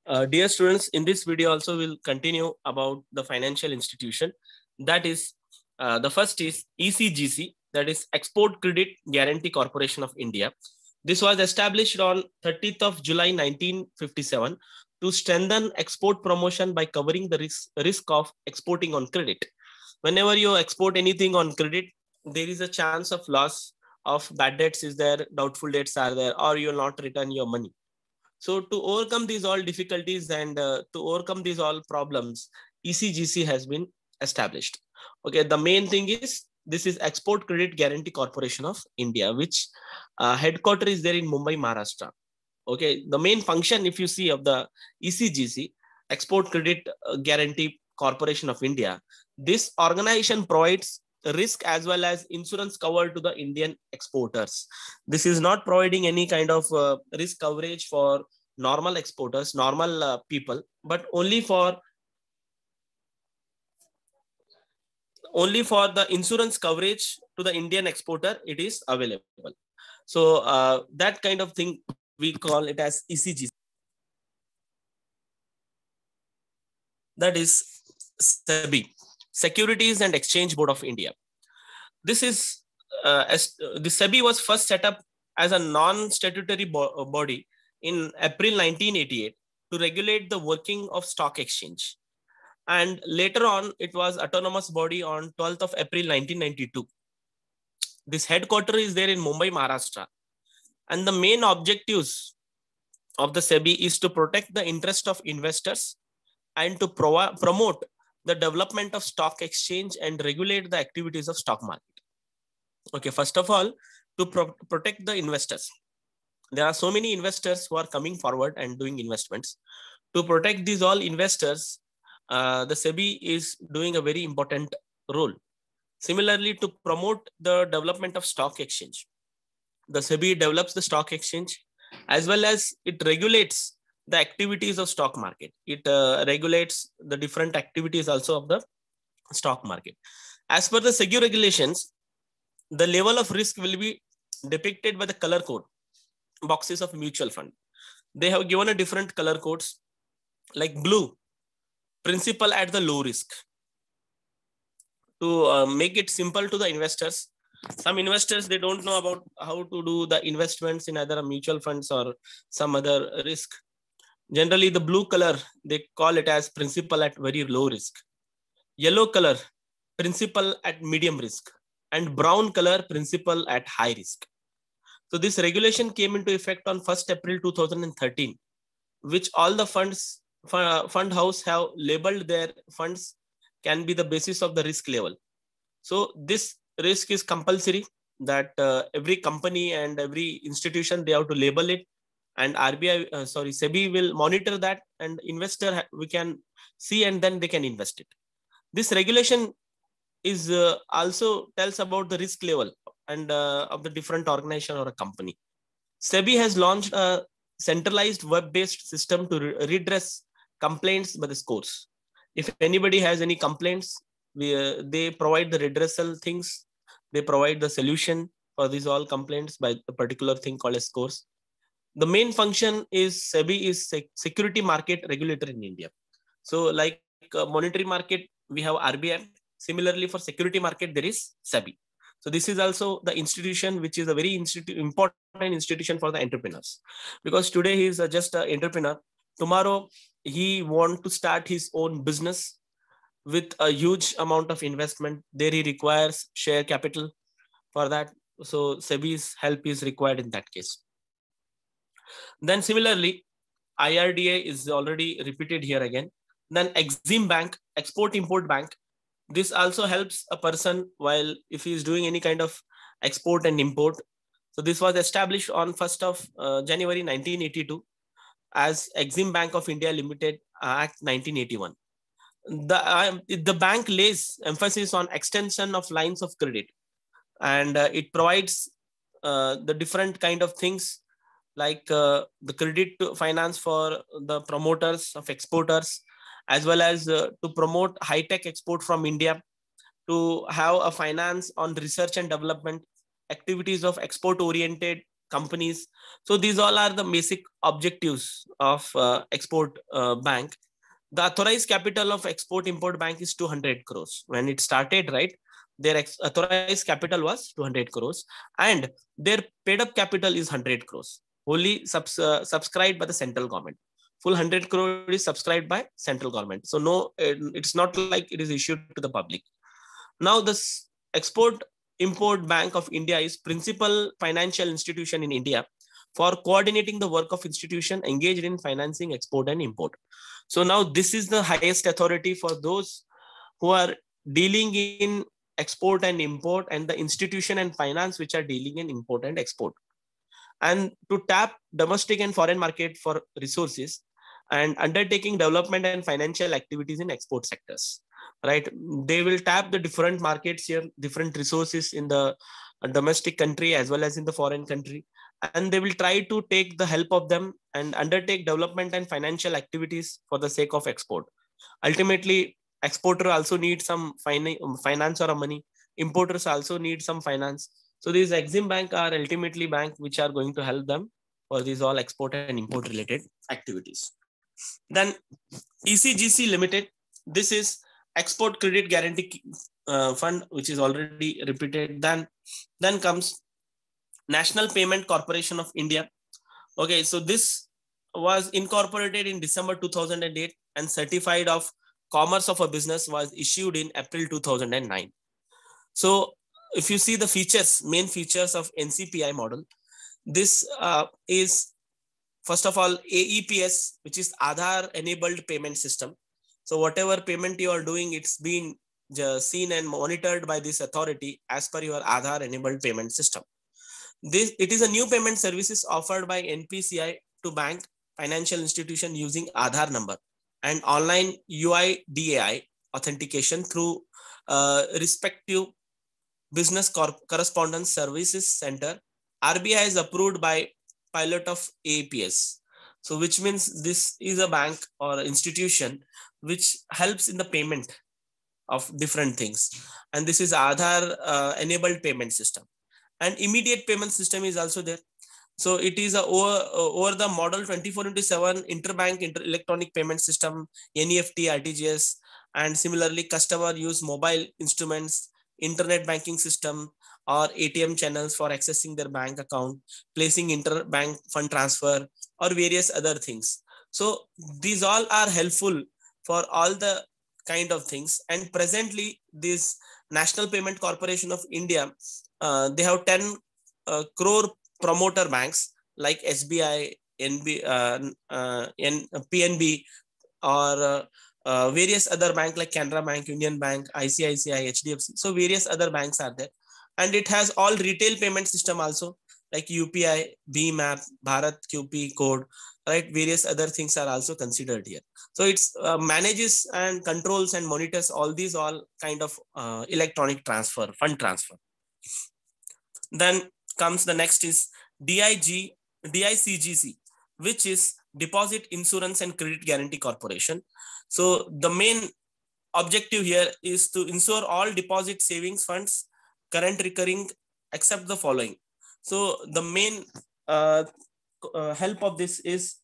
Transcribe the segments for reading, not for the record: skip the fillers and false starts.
Dear students, in this video also we'll continue about the financial institution. That is, the first is ECGC, that is Export Credit Guarantee Corporation of India. This was established on 30th of July 1957 to strengthen export promotion by covering the risk of exporting on credit. Whenever you export anything on credit, there is a chance of loss of bad debts is there, doubtful debts are there, or you will not return your money. So to overcome these all difficulties and to overcome these all problems, ECGC has been established. Okay, the main thing is this is Export Credit Guarantee Corporation of India, which headquarter is there in Mumbai, Maharashtra. Okay, the main function, if you see, of the ECGC, Export Credit Guarantee Corporation of India, this organization provides risk as well as insurance cover to the Indian exporters. This is not providing any kind of risk coverage for normal exporters, normal people, but only for the insurance coverage to the Indian exporter it is available. So that kind of thing we call it as ECGC. That is SEBI, Securities and Exchange Board of India. This is the SEBI was first set up as a non-statutory body in April 1988 to regulate the working of stock exchange. And later on, it was autonomous body on 12th of April 1992. This headquarter is there in Mumbai, Maharashtra. And the main objectives of the SEBI is to protect the interest of investors and to promote the development of stock exchange and regulate the activities of stock market. Okay, first of all, to protect the investors. There are so many investors who are coming forward and doing investments. To protect these all investors, the SEBI is doing a very important role. Similarly, to promote the development of stock exchange, the SEBI develops the stock exchange as well as it regulates the activities of stock market. It regulates the different activities also of the stock market. As per the SEBI regulations, the level of risk will be depicted by the color code boxes of mutual fund. They have given a different color codes like blue, principal at the low risk. To make it simple to the investors, some investors, they don't know about how to do the investments in either mutual funds or some other risk. Generally, the blue color, they call it as principal at very low risk. Yellow color, principal at medium risk. And brown color, principal at high risk. So this regulation came into effect on 1st April 2013, which all the fund house have labeled their funds can be the basis of the risk level. So this risk is compulsory that every company and every institution, they have to label it, and SEBI will monitor that, and investor we can see, and then they can invest it. This regulation is also tells about the risk level and of the different organization or a company. SEBI has launched a centralized web-based system to redress complaints by the scores. If anybody has any complaints, they provide the redressal things. They provide the solution for these all complaints by a particular thing called as scores. The main function is SEBI is security market regulator in India. So like monetary market, we have RBI. Similarly, for security market, there is SEBI. So this is also the institution which is a very important institution for the entrepreneurs, because today he is just an entrepreneur. Tomorrow he want to start his own business with a huge amount of investment. There he requires share capital for that. So SEBI's help is required in that case. Then similarly, IRDA is already repeated here again. Then Exim Bank, Export Import Bank. This also helps a person while if he is doing any kind of export and import. So this was established on 1st of January 1982 as Exim Bank of India Limited Act 1981. The bank lays emphasis on extension of lines of credit, and it provides the different kind of things like the credit to finance for the promoters of exporters, as well as to promote high-tech export from India, to have a finance on research and development, activities of export-oriented companies. So these all are the basic objectives of export bank. The authorized capital of export import bank is 200 crores. When it started, right, their authorized capital was 200 crores and their paid up capital is 100 crores, wholly subscribed by the central government. Full 100 crore is subscribed by central government. So no, it's not like it is issued to the public. Now this Export Import Bank of India is principal financial institution in India for coordinating the work of institution engaged in financing export and import. So now this is the highest authority for those who are dealing in export and import, and the institution and finance which are dealing in import and export, and to tap domestic and foreign market for resources and undertaking development and financial activities in export sectors, right? They will tap the different markets here, different resources in the domestic country as well as in the foreign country, and they will try to take the help of them and undertake development and financial activities for the sake of export. Ultimately, exporter also need some finance or money. Importers also need some finance. So these Exim Bank are ultimately bank which are going to help them for these all export and import related activities. Then ECGC Limited, this is Export Credit Guarantee Fund, which is already repeated. Then comes National Payment Corporation of India. Okay, so this was incorporated in December 2008 and certified of commerce of a business was issued in April 2009. So if you see the features, main features of NCPI model, this is first of all AEPS, which is Aadhaar enabled payment system. So whatever payment you are doing, it's been seen and monitored by this authority as per your Aadhaar enabled payment system. It is a new payment services offered by NPCI to bank financial institution using Aadhaar number and online UIDAI authentication through respective business correspondence services center. RBI is approved by pilot of AEPS. So which means this is a bank or institution which helps in the payment of different things. And this is Aadhaar enabled payment system. And immediate payment system is also there. So it is over the model 24/7 interbank electronic payment system, NEFT, RTGS, and similarly customer use mobile instruments, internet banking system, or ATM channels for accessing their bank account, placing interbank fund transfer, or various other things. So these all are helpful for all the kind of things. And presently, this National Payment Corporation of India, they have 10 crore promoter banks like SBI, PNB, or various other banks like Canara Bank, Union Bank, ICICI, HDFC. So various other banks are there. And it has all retail payment system also like UPI, BHIM app, Bharat QP code, right? Various other things are also considered here. So it's manages and controls and monitors all these all kind of electronic transfer, fund transfer. Then comes the next is DICGC, which is Deposit Insurance and Credit Guarantee Corporation. So the main objective here is to insure all deposit savings funds, current recurring, except the following. So the main help of this is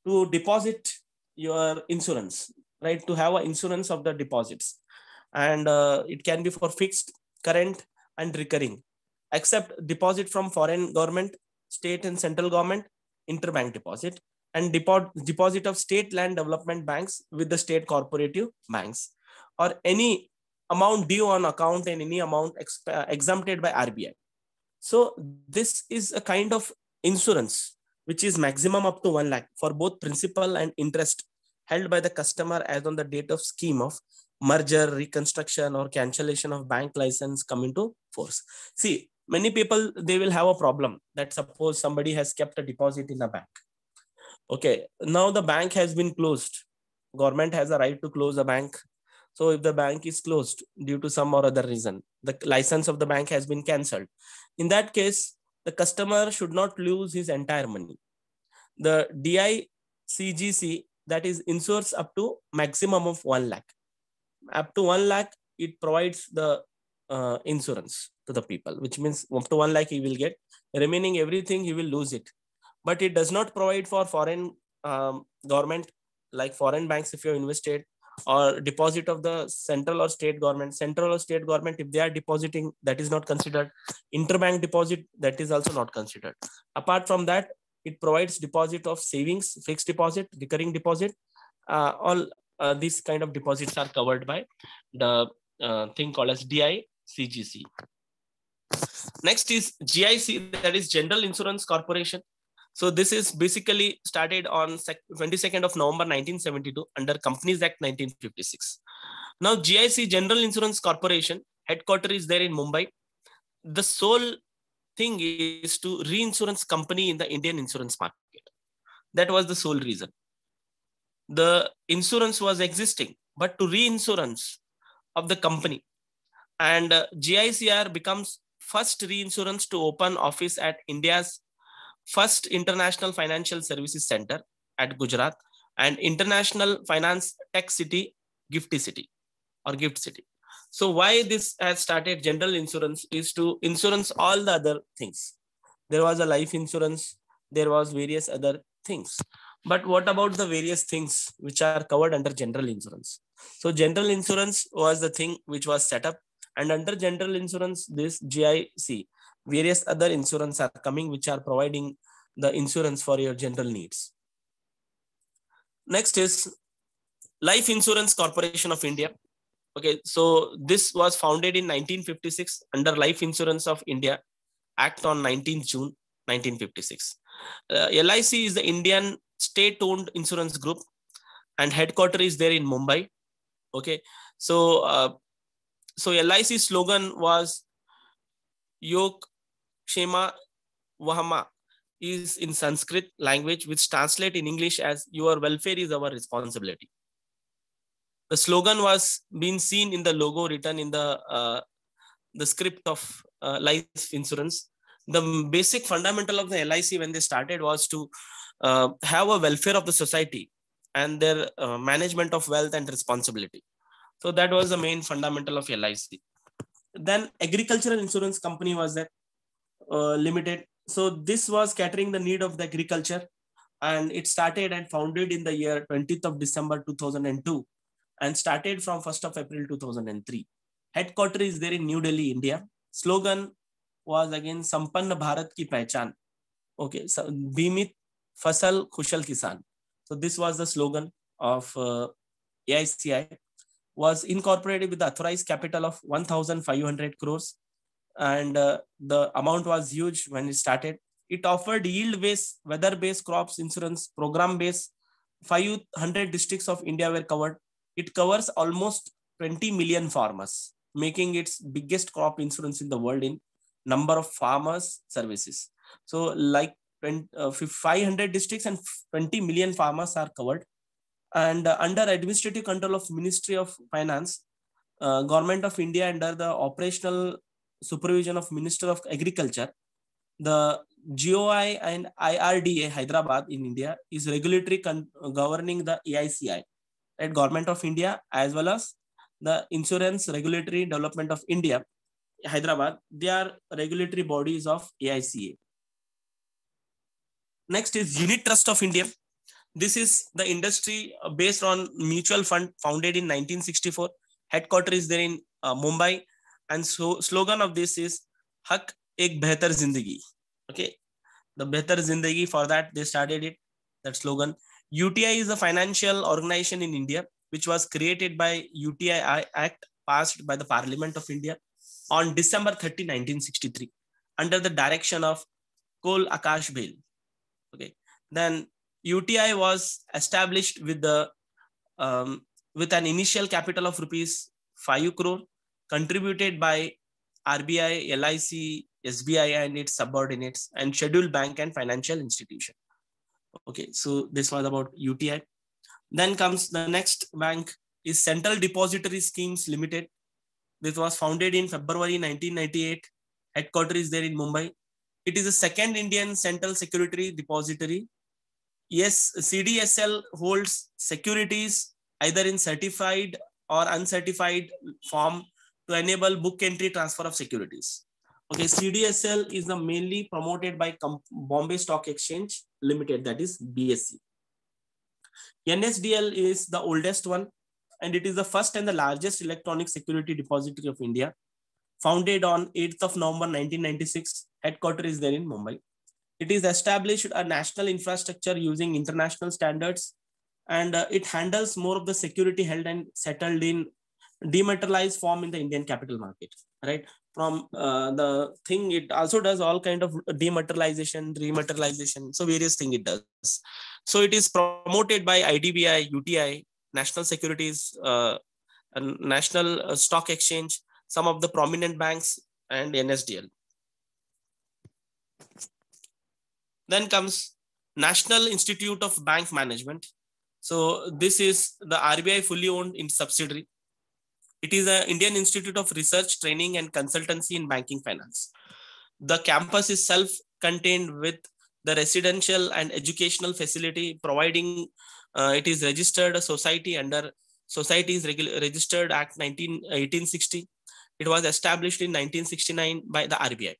to deposit your insurance, right? To have an insurance of the deposits. And it can be for fixed, current, and recurring, except deposit from foreign government, state and central government, interbank deposit, and deposit of state land development banks with the state cooperative banks, or any amount due on account and any amount exempted by RBI. So this is a kind of insurance which is maximum up to 1 lakh for both principal and interest held by the customer as on the date of scheme of merger, reconstruction, or cancellation of bank license come into force. See, many people, they will have a problem that suppose somebody has kept a deposit in a bank. Okay, now the bank has been closed. Government has a right to close a bank. So if the bank is closed due to some or other reason, the license of the bank has been cancelled. In that case, the customer should not lose his entire money. The DICGC, that is insures up to maximum of 1 lakh. Up to 1 lakh, it provides the insurance. to the people, which means up to 1 lakh he will get. Remaining everything he will lose it. But it does not provide for foreign government, like foreign banks if you have invested, or deposit of the central or state government. Central or state government, if they are depositing, that is not considered. Interbank deposit, that is also not considered. Apart from that, it provides deposit of savings, fixed deposit, recurring deposit. All these kind of deposits are covered by the thing called as DICGC. Next is GIC, that is General Insurance Corporation. So this is basically started on 22nd of November 1972 under Companies Act 1956. Now GIC, General Insurance Corporation, headquarters is there in Mumbai. The sole thing is to reinsurance company in the Indian insurance market. That was the sole reason. The insurance was existing, but to reinsurance of the company. And GICR becomes first reinsurance to open office at India's first International Financial Services Center at Gujarat and International Finance Tech City, Gift City. So why this has started general insurance is to insurance all the other things. There was a life insurance, there was various other things. But what about the various things which are covered under general insurance? So general insurance was the thing which was set up, and under general insurance, this GIC, various other insurance are coming which are providing the insurance for your general needs. Next is Life Insurance Corporation of India. Okay, so this was founded in 1956 under Life Insurance of India Act on 19th June 1956. LIC is the Indian state-owned insurance group and headquarters is there in Mumbai. Okay, so LIC slogan was Yok Shema Vahama, is in Sanskrit language, which translate in English as your welfare is our responsibility. The slogan was being seen in the logo written in the script of life insurance. The basic fundamental of the LIC when they started was to have a welfare of the society and their management of wealth and responsibility. So that was the main fundamental of LIC. Then Agricultural Insurance Company was there, limited. So this was catering the need of the agriculture, and it started and founded in the year 20th of December 2002 and started from 1st of April 2003. Headquarters is there in New Delhi, India. Slogan was again Sampann Bharat Ki Pehchan. Okay, so Beemit Fasal Khushal Kisan. So this was the slogan of AICI. Was incorporated with the authorized capital of 1,500 crores. And the amount was huge when it started. It offered yield-based, weather-based crops insurance, program-based. 500 districts of India were covered. It covers almost 20 million farmers, making its biggest crop insurance in the world in number of farmers services. So like 500 districts and 20 million farmers are covered. And under administrative control of Ministry of Finance, Government of India under the operational supervision of Minister of Agriculture, the GOI and IRDA Hyderabad in India is regulatory governing the AICI, right? Government of India as well as the Insurance Regulatory Development of India, Hyderabad, they are regulatory bodies of AICA. Next is Unit Trust of India. This is the industry based on mutual fund founded in 1964. Headquarters is there in Mumbai. And so slogan of this is Hak Ek Behtar Zindagi. Okay, the Behtar Zindagi, for that they started it, that slogan. UTI is a financial organization in India, which was created by UTI Act passed by the Parliament of India on December 30, 1963, under the direction of Kol Akash Bail. Okay, then UTI was established with the with an initial capital of rupees 5 crore, contributed by RBI, LIC, SBI and its subordinates, and scheduled bank and financial institution. Okay, so this was about UTI. Then comes the next bank is Central Depository Schemes Limited. This was founded in February 1998. Headquarters is there in Mumbai. It is the second Indian central security depository. Yes, CDSL holds securities either in certified or uncertified form to enable book entry transfer of securities. Okay, CDSL is the mainly promoted by Bombay Stock Exchange Limited, that is BSE. NSDL is the oldest one, and it is the first and the largest electronic security depository of India. Founded on 8th of November 1996, headquarters is there in Mumbai. It is established a national infrastructure using international standards, and it handles more of the security held and settled in dematerialized form in the Indian capital market, right? From the thing, it also does all kind of dematerialization, rematerialization, so various things it does. So it is promoted by IDBI, UTI, National Securities, National Stock Exchange, some of the prominent banks, and NSDL. Then comes National Institute of Bank Management. So this is the RBI fully owned in subsidiary. It is an Indian Institute of Research, Training and Consultancy in Banking Finance. The campus is self-contained with the residential and educational facility providing, it is registered a society under Societies Registered Act 1860. It was established in 1969 by the RBI.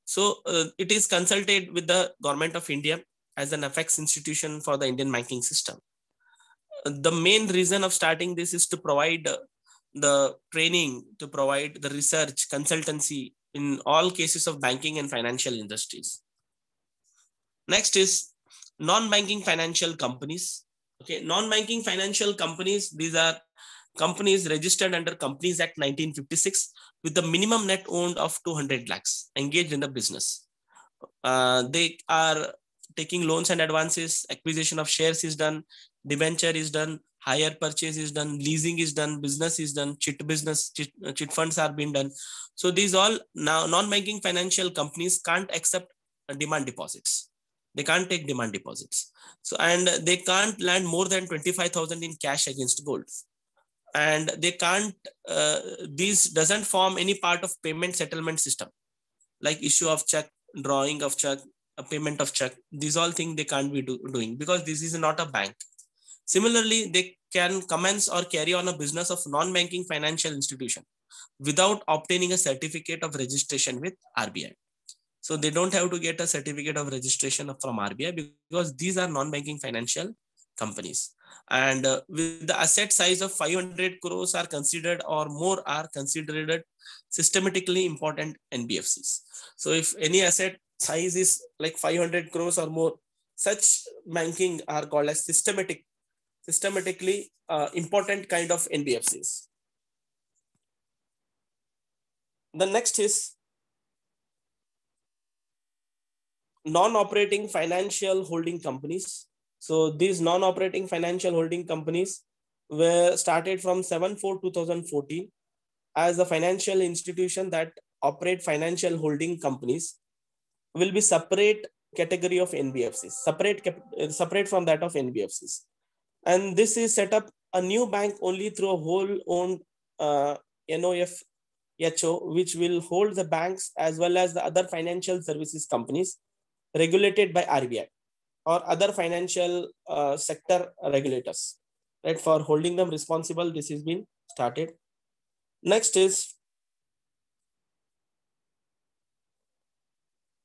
So it is consulted with the Government of India as an FX institution for the Indian banking system. The main reason of starting this is to provide the training, to provide the research, consultancy in all cases of banking and financial industries. Next is non-banking financial companies. Okay, non-banking financial companies, these are companies registered under Companies Act 1956 with the minimum net owned of 200 lakhs engaged in the business. They are taking loans and advances, acquisition of shares is done, debenture is done, hire purchase is done, leasing is done, business is done, chit funds are being done. So these all now non-banking financial companies can't accept demand deposits. They can't take demand deposits. So, and they can't lend more than 25,000 in cash against gold. And they can't, these doesn't form any part of payment settlement system, like issue of check, drawing of check, a payment of check. These all things they can't be doing because this is not a bank. Similarly, they can commence or carry on a business of non-banking financial institution without obtaining a certificate of registration with RBI. So they don't have to get a certificate of registration from RBI because these are non-banking financial companies. And with the asset size of 500 crores are considered or more are considered systematically important NBFCs. So if any asset size is like 500 crores or more, such banking are called as systematically important kind of NBFCs. The next is non-operating financial holding companies. So these non-operating financial holding companies were started from 7/4/2014 as a financial institution that operate financial holding companies will be separate category of NBFCs, separate from that of NBFCs. And this is set up a new bank only through a whole owned NOFHO, which will hold the banks as well as the other financial services companies regulated by RBI or other financial sector regulators, right? For holding them responsible, this has been started. Next is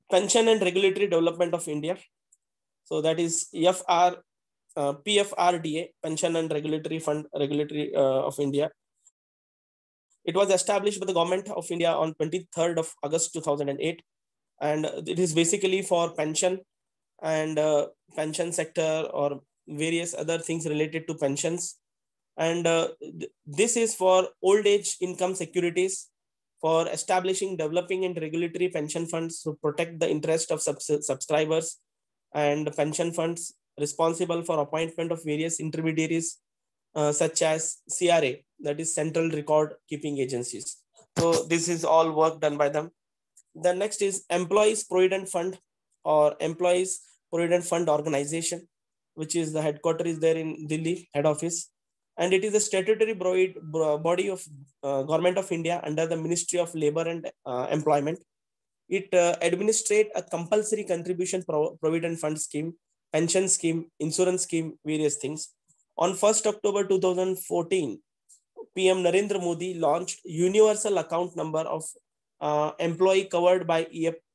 Pension and Regulatory Development of India. So that is PFRDA, Pension and Regulatory Fund Regulatory of India. It was established by the Government of India on 23rd of August 2008. And it is basically for pension and pension sector or various other things related to pensions. And this is for old age income securities, for establishing, developing and regulatory pension funds to protect the interest of subscribers, and pension funds responsible for appointment of various intermediaries such as CRA, that is Central Record Keeping Agencies. So this is all work done by them. The next is Employees Provident Fund or Employees Provident Fund Organization, which is the headquarters is there in Delhi, head office. And it is a statutory body of Government of India under the Ministry of Labor and Employment. It administrates a compulsory contribution provident fund scheme, pension scheme, insurance scheme, various things. On 1st October 2014, PM Narendra Modi launched universal account number of employee covered by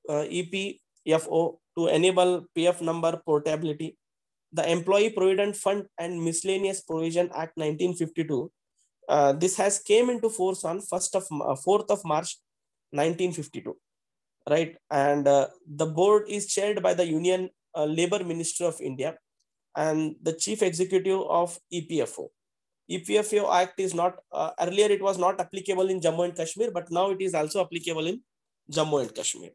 EPFO to enable PF number portability. The Employee Provident Fund and Miscellaneous Provision Act 1952. This has came into force on 4th of March 1952, right? And the board is chaired by the Union Labor Minister of India and the chief executive of EPFO. EPFO Act is not, earlier it was not applicable in Jammu and Kashmir, but now it is also applicable in Jammu and Kashmir.